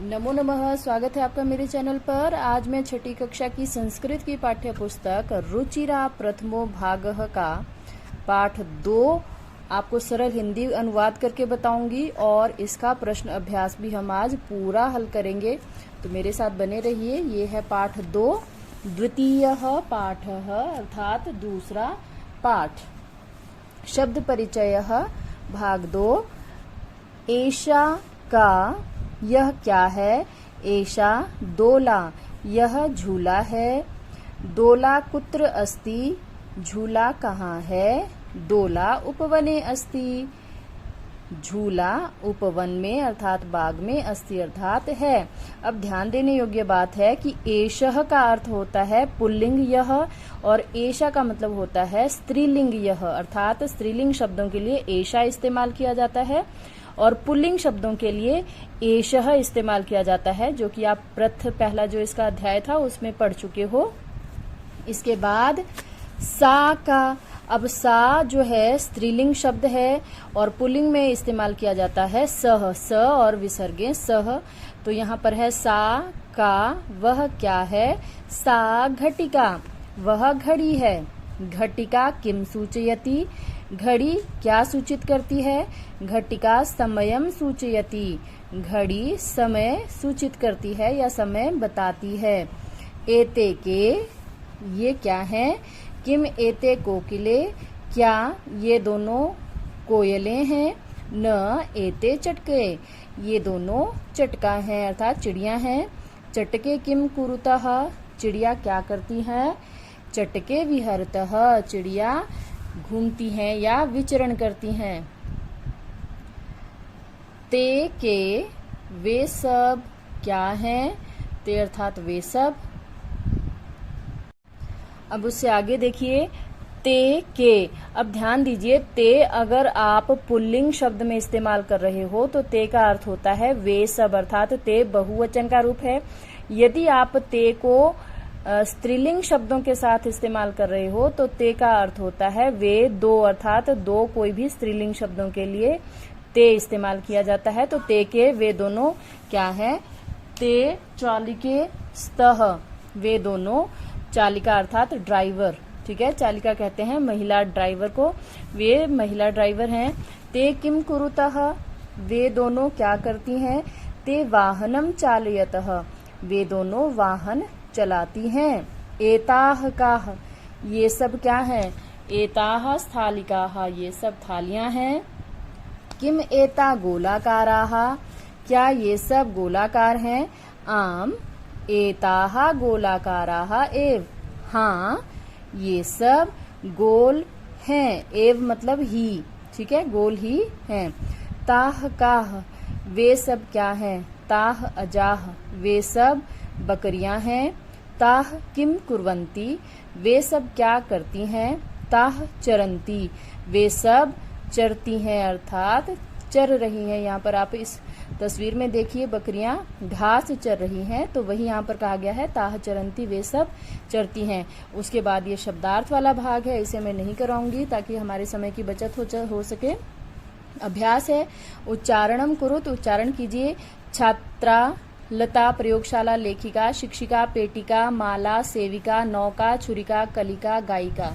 नमो नमः। स्वागत है आपका मेरे चैनल पर। आज मैं छठी कक्षा की संस्कृत की पाठ्य पुस्तक रुचिरा प्रथमो भागः का पाठ 2 आपको सरल हिंदी अनुवाद करके बताऊंगी और इसका प्रश्न अभ्यास भी हम आज पूरा हल करेंगे, तो मेरे साथ बने रहिए। ये है पाठ 2, द्वितीयः पाठः अर्थात दूसरा पाठ। शब्द परिचयः भाग 2। एषा का यह क्या है, एषा दोला यह झूला है, दोला कुत्र अस्ति झूला कहाँ है, दोला उपवने अस्ति झूला उपवन में अर्थात बाग में, अस्ति अर्थात है। अब ध्यान देने योग्य बात है कि एषः का अर्थ होता है पुल्लिंग यह और एषा का मतलब होता है स्त्रीलिंग यह, अर्थात स्त्रीलिंग शब्दों के लिए एषा इस्तेमाल किया जाता है और पुल्लिंग शब्दों के लिए एषः इस्तेमाल किया जाता है, जो कि आप पहला जो इसका अध्याय था उसमें पढ़ चुके हो। इसके बाद सा का, अब सा जो है स्त्रीलिंग शब्द है और पुल्लिंग में इस्तेमाल किया जाता है सह, स और विसर्गे सह। तो यहाँ पर है सा का वह क्या है, सा घटिका वह घड़ी है, घटिका किम सूचयति घड़ी क्या सूचित करती है, घटिका समयम सूचयति घड़ी समय सूचित करती है या समय बताती है। एते के ये क्या है, किम एते कोकिले क्या ये दोनों कोयलें हैं, न एते चटके ये दोनों चटका हैं अर्थात चिड़िया हैं। चटके किम कुरुतः चिड़िया क्या करती हैं, चटके विहरतः चिड़िया घूमती हैं या विचरण करती हैं। ते के वे सब क्या हैं, ते अर्थात वे सब। अब उससे आगे देखिए ते के। अब ध्यान दीजिए, ते अगर आप पुल्लिंग शब्द में इस्तेमाल कर रहे हो तो ते का अर्थ होता है वे सब, अर्थात ते बहुवचन का रूप है। यदि आप ते को स्त्रीलिंग शब्दों के साथ इस्तेमाल कर रहे हो तो ते का अर्थ होता है वे दो, अर्थात दो कोई भी स्त्रीलिंग शब्दों के लिए ते इस्तेमाल किया जाता है। तो ते के वे दोनों क्या है, ते चालिके स्तः वे दोनों, चालिका अर्थात ड्राइवर, ठीक है, चालिका कहते हैं महिला ड्राइवर को, वे महिला ड्राइवर हैं। ते किम कुरुतः वे दोनों क्या करती हैं, ते वाहनम चालयतः वे दोनों वाहन चलाती हैं। एताह काह ये सब क्या है, एताह स्थालिकाः ये सब थालियां हैं। किम एता गोलाकाराः क्या ये सब गोलाकार हैं, आम एताह गोलाकाराः एव हाँ ये सब गोल हैं, एव मतलब ही, ठीक है, गोल ही हैं। ताह काह वे सब क्या हैं, ताह अजाह वे सब बकरियां हैं। ताह किम कुर्वन्ति वे सब क्या करती हैं, ताह चरन्ति वे सब चरती हैं अर्थात चर रही हैं। यहाँ पर आप इस तस्वीर में देखिए बकरियां घास चर रही हैं, तो वही यहाँ पर कहा गया है ताह चरन्ति वे सब चरती हैं। उसके बाद ये शब्दार्थ वाला भाग है, इसे मैं नहीं कराऊंगी ताकि हमारे समय की बचत हो सके। अभ्यास है, उच्चारणम कुरुत उच्चारण कीजिए। छात्रा लता प्रयोगशाला लेखिका शिक्षिका पेटिका माला सेविका नौका छुरिका कलिका गायिका।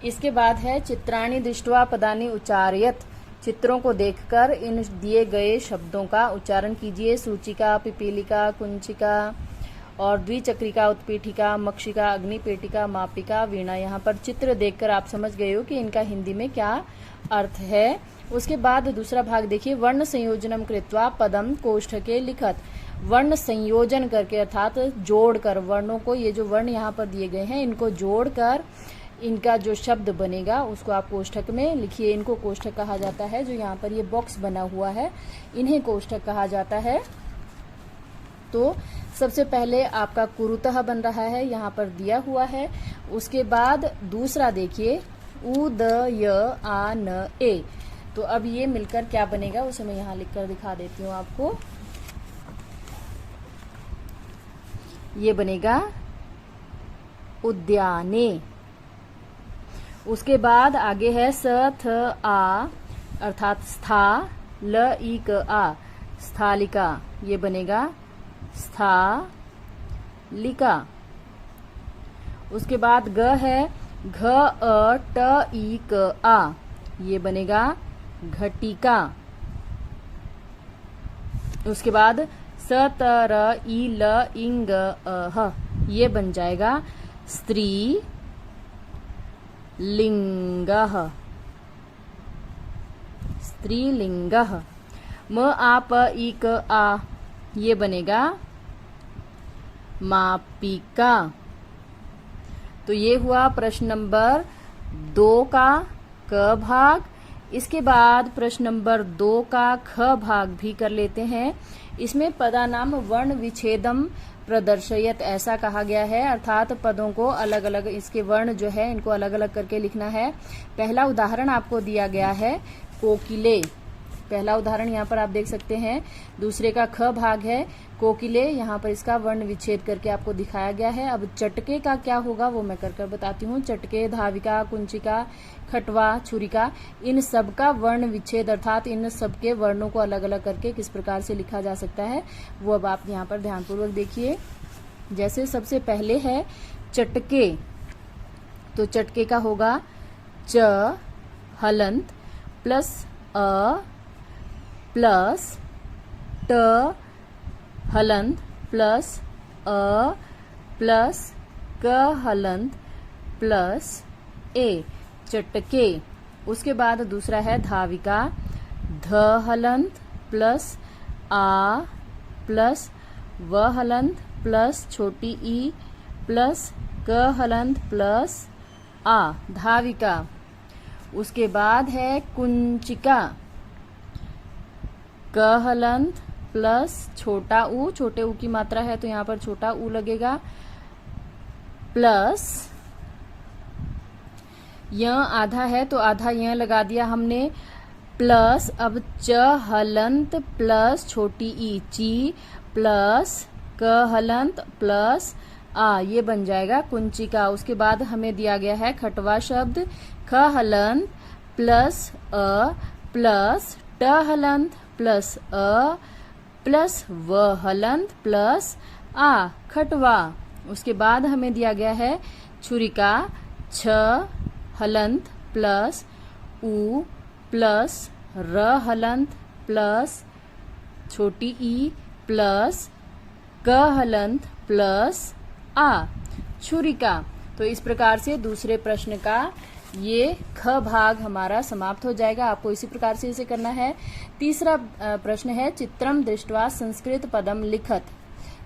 इसके बाद है चित्राणि दृष्ट्वा पदानि उच्चारयत चित्रों को देखकर इन दिए गए शब्दों का उच्चारण कीजिए। सूचिका पिपीलिका कुंचिका और द्विचक्रिका उत्पीठिका मक्षिका अग्निपेटिका मापिका वीणा। यहाँ पर चित्र देखकर आप समझ गए हो कि इनका हिंदी में क्या अर्थ है। उसके बाद दूसरा भाग देखिए, वर्ण संयोजनम कृत्वा पदम कोष्ठके लिखत वर्ण संयोजन करके अर्थात जोड़कर वर्णों को, ये जो वर्ण यहाँ पर दिए गए हैं इनको जोड़कर इनका जो शब्द बनेगा उसको आप कोष्ठक में लिखिए। इनको कोष्ठक कहा जाता है, जो यहाँ पर ये बॉक्स बना हुआ है इन्हें कोष्ठक कहा जाता है। तो सबसे पहले आपका कुरुतः बन रहा है, यहाँ पर दिया हुआ है। उसके बाद दूसरा देखिए उ द य आ न ए, तो अब ये मिलकर क्या बनेगा उसे मैं यहाँ लिखकर दिखा देती हूँ आपको। ये बनेगा उद्याने। उसके बाद आगे है स थ आ अर्थात स्था ल ई क आ स्थालिका, ये बनेगा स्थालिका। उसके बाद ग है घ अ ट ई क आ, ये बनेगा घटिका। उसके बाद स त र ई ल इंग अ ह, ये बन जाएगा स्त्री लिंगः, स्त्रीलिंगः। म आ प ई क आ, ये बनेगा मापिका। तो ये हुआ प्रश्न नंबर 2 का क भाग। इसके बाद प्रश्न नंबर 2 का ख भाग भी कर लेते हैं। इसमें पदानाम वर्ण विच्छेदम प्रदर्शयत ऐसा कहा गया है, अर्थात पदों को अलग अलग, इसके वर्ण जो है इनको अलग अलग करके लिखना है। पहला उदाहरण आपको दिया गया है कोकिले, पहला उदाहरण यहाँ पर आप देख सकते हैं। दूसरे का ख भाग है कोकिले, यहाँ पर इसका वर्ण विच्छेद करके आपको दिखाया गया है। अब चटके का क्या होगा वो मैं कर बताती हूँ। चटके, धाविका, कुंचिका, खटवा, छुरिका, इन सब का वर्ण विच्छेद अर्थात इन सब के वर्णों को अलग अलग करके किस प्रकार से लिखा जा सकता है वो अब आप यहाँ पर ध्यानपूर्वक देखिए। जैसे सबसे पहले है चटके, तो चटके का होगा च हलंत प्लस अ प्लस ट हलंत प्लस अ प्लस क हलंत प्लस ए, चटके। उसके बाद दूसरा है धाविका, ध हलंत प्लस आ प्लस व हलंत प्लस छोटी ई प्लस क हलंत प्लस आ, धाविका। उसके बाद है कुंचिका, क हलंत प्लस छोटा ऊ, छोटे ऊ की मात्रा है तो यहाँ पर छोटा ऊ लगेगा, प्लस य आधा है तो आधा य लगा दिया हमने, प्लस अब च हलंत प्लस छोटी ई ची प्लस क हलंत प्लस आ, ये बन जाएगा कुंचिका। उसके बाद हमें दिया गया है खटवा शब्द, ख हलंत प्लस अ प्लस ट हलंत प्लस अ प्लस व हलंत प्लस आ, खटवा। उसके बाद हमें दिया गया है छुरिका, छ हलंत प्लस उ प्लस र हलंत प्लस छोटी ई प्लस क हलंत प्लस आ, छुरिका। तो इस प्रकार से दूसरे प्रश्न का ये ख भाग हमारा समाप्त हो जाएगा। आपको इसी प्रकार से इसे करना है। तीसरा प्रश्न है चित्रम दृष्ट्वा संस्कृत पदम लिखत।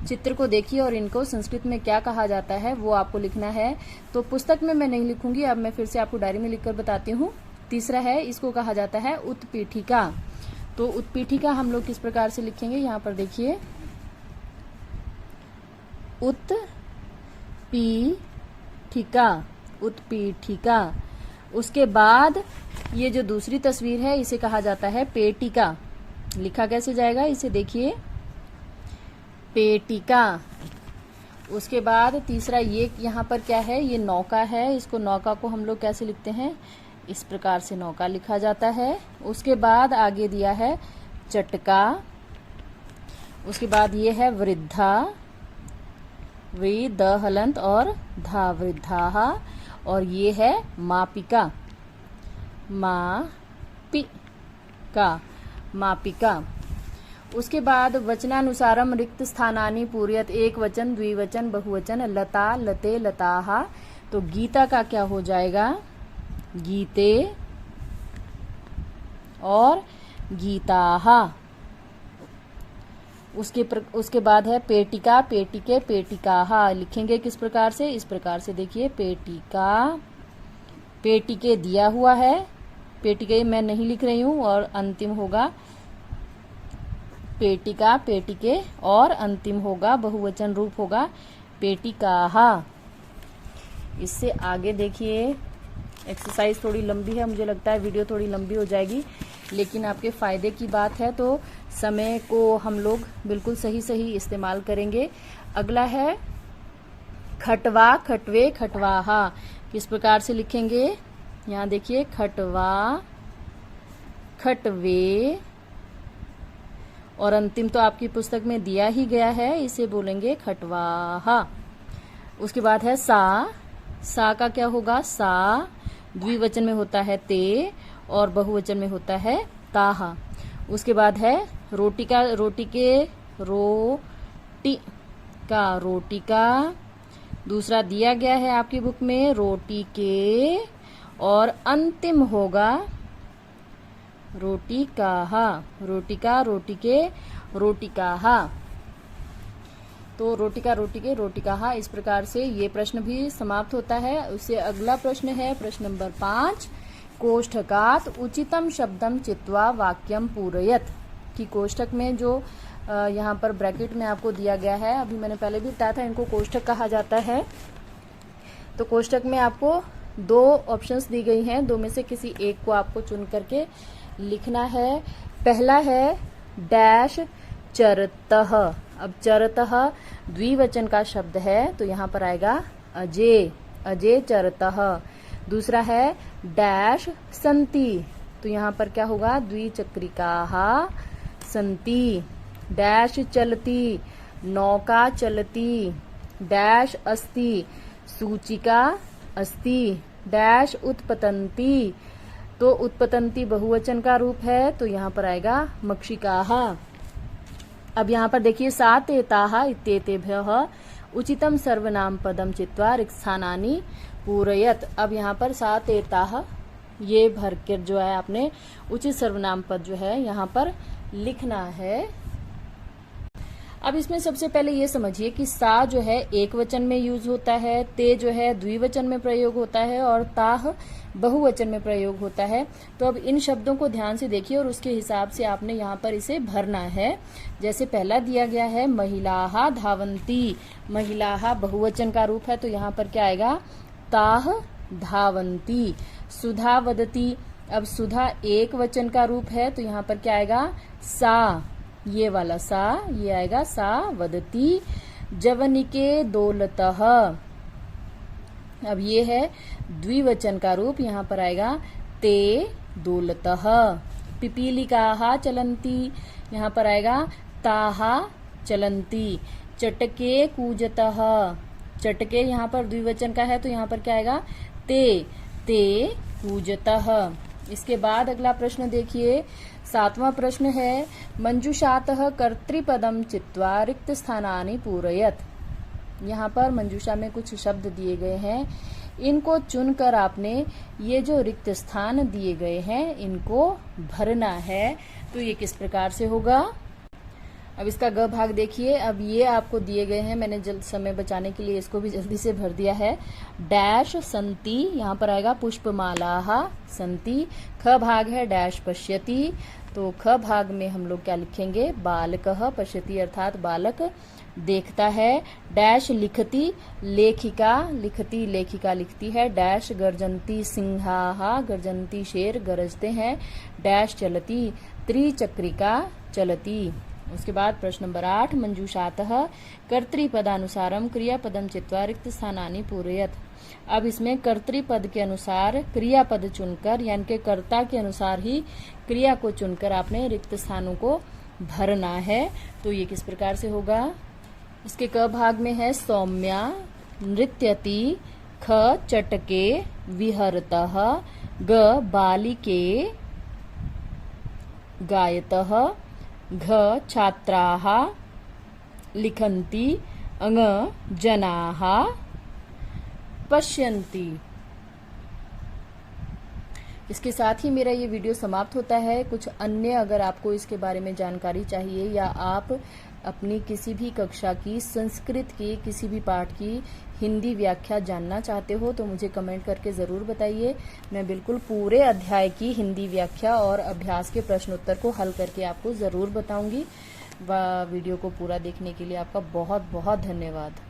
चित्र को देखिए और इनको संस्कृत में क्या कहा जाता है वो आपको लिखना है। तो पुस्तक में मैं नहीं लिखूंगी, अब मैं फिर से आपको डायरी में लिखकर बताती हूँ। तीसरा है, इसको कहा जाता है उत्पीठिका। तो उत्पीठिका हम लोग किस प्रकार से लिखेंगे, यहाँ पर देखिए, उत्पीठिका, उत्पीठिका। उसके बाद ये जो दूसरी तस्वीर है इसे कहा जाता है पेटिका। लिखा कैसे जाएगा इसे देखिए, पेटिका। उसके बाद तीसरा ये यहाँ पर क्या है, ये नौका है। इसको नौका को हम लोग कैसे लिखते हैं, इस प्रकार से नौका लिखा जाता है। उसके बाद आगे दिया है चटका। उसके बाद ये है वृद्धा, द हलंत और धा, वृद्धा। और ये है मापिका, मापिका, मापिका। उसके बाद वचनानुसारम रिक्त स्थानानि पूरयत, एक वचन, द्विवचन, बहुवचन, लता, लते, लताः। तो गीता का क्या हो जाएगा, गीते और गीताः। उसके बाद है पेटिका, पेटिके, पेटिकाः। लिखेंगे किस प्रकार से, इस प्रकार से देखिए, पेटिका, पेटिके दिया हुआ है, पेटिके मैं नहीं लिख रही हूं, और अंतिम होगा पेटिका, पेटिके, और अंतिम होगा बहुवचन रूप होगा पेटिकाः। इससे आगे देखिए, एक्सरसाइज थोड़ी लंबी है, मुझे लगता है वीडियो थोड़ी लंबी हो जाएगी, लेकिन आपके फायदे की बात है तो समय को हम लोग बिल्कुल सही सही इस्तेमाल करेंगे। अगला है खटवा, खटवे, खटवाः। किस प्रकार से लिखेंगे, यहाँ देखिए, खटवा, खटवे, और अंतिम तो आपकी पुस्तक में दिया ही गया है, इसे बोलेंगे खटवाहा। उसके बाद है सा का क्या होगा? सा द्विवचन में होता है ते और बहुवचन में होता है ताहा। उसके बाद है रोटी का रोटी का दूसरा दिया गया है आपकी बुक में रोटी के, और अंतिम होगा रोटी काहा। रोटी के रोटी काहा। तो रोटी के रोटी काहा। इस प्रकार से ये प्रश्न भी समाप्त होता है। उससे अगला प्रश्न है प्रश्न नंबर 5, कोष्ठकात उचितम शब्दम चित्वा वाक्यम पूरयत। कि कोष्ठक में जो यहाँ पर ब्रैकेट में आपको दिया गया है, अभी मैंने पहले भी बताया था इनको कोष्ठक कहा जाता है। तो कोष्ठक में आपको 2 ऑप्शंस दी गई हैं, 2 में से किसी एक को आपको चुन करके लिखना है। पहला है डैश चरतः। अब चरतः द्विवचन का शब्द है तो यहाँ पर आएगा अजय चरतः। दूसरा है डैश संति, तो यहाँ पर क्या होगा? द्विचक्रिकाः संति। डैश चलती, नौका चलती। डैश अस्ति, सूचिका अस्ति। डैश उत्पतंती, तो उत्पतंती बहुवचन का रूप है तो यहाँ पर आएगा मक्षिकाः। अब यहाँ पर देखिए सातेताः इत्येतेभ्यः उचितम सर्वनाम पदम चित्वा रिक्तस्थानानि पूरयत। अब यहाँ पर सातेताः ये भर कर जो है आपने उचित सर्वनाम पद जो है यहाँ पर लिखना है। अब इसमें सबसे पहले ये समझिए कि सा जो है एक वचन में यूज होता है, ते जो है द्विवचन में प्रयोग होता है और ताह बहुवचन में प्रयोग होता है। तो अब इन शब्दों को ध्यान से देखिए और उसके हिसाब से आपने यहाँ पर इसे भरना है। जैसे पहला दिया गया है महिलाः धावन्ति। महिलाः बहुवचन का रूप है तो यहाँ पर क्या आएगा? ताह धावन्ति। सुधा वदति। अब सुधा एक वचन का रूप है तो यहाँ पर क्या आएगा? सा, ये वाला सा, ये आएगा सा वदति। जवनिके दोलतः। अब ये है द्विवचन का रूप, यहाँ पर आएगा ते दोलतः। पिपीलिकाः चलन्ति, यहाँ पर आएगा ताः चलन्ति। चटके कूजतः। चटके यहाँ पर द्विवचन का है तो यहाँ पर क्या आएगा? ते कूजतः। इसके बाद अगला प्रश्न देखिए, 7वां प्रश्न है मंजूषातः कर्तृपदम चित्वा रिक्त स्थानानि पूरयत। यहाँ पर मंजूषा में कुछ शब्द दिए गए हैं, इनको चुनकर आपने ये जो रिक्त स्थान दिए गए हैं इनको भरना है। तो ये किस प्रकार से होगा? अब इसका ग भाग देखिए। अब ये आपको दिए गए हैं, मैंने जल्द समय बचाने के लिए इसको भी जल्दी से भर दिया है। डैश संति, यहाँ पर आएगा पुष्पमालाः संति। ख भाग है डैश पश्यति, तो ख भाग में हम लोग क्या लिखेंगे? बालकः पश्यति अर्थात बालक देखता है। डैश लिखती, लेखिका लिखती, लेखिका लिखती है। डैश गर्जन्ति सिंहाः, गर्जन्ति शेर गरजते हैं। डैश चलती, त्रिचक्रिका चलती। उसके बाद प्रश्न नंबर 8 मंजूषातः कर्तृपदानुसारम क्रियापदम चित्वा रिक्त स्थानानि पूरयत। अब इसमें कर्तृपद के अनुसार क्रियापद चुनकर, यानी कि कर्ता के अनुसार ही क्रिया को चुनकर आपने रिक्त स्थानों को भरना है। तो ये किस प्रकार से होगा? इसके क भाग में है सौम्या नृत्यति, ख चटके विहरतः, ग बालिके गायतः, घ छात्राः लिखन्ति, अङ जनाः पश्यन्ति। इसके साथ ही मेरा ये वीडियो समाप्त होता है। कुछ अन्य अगर आपको इसके बारे में जानकारी चाहिए या आप अपनी किसी भी कक्षा की, संस्कृत की किसी भी पाठ की हिंदी व्याख्या जानना चाहते हो तो मुझे कमेंट करके ज़रूर बताइए। मैं बिल्कुल पूरे अध्याय की हिंदी व्याख्या और अभ्यास के प्रश्नोत्तर को हल करके आपको ज़रूर बताऊंगी। वीडियो को पूरा देखने के लिए आपका बहुत बहुत धन्यवाद।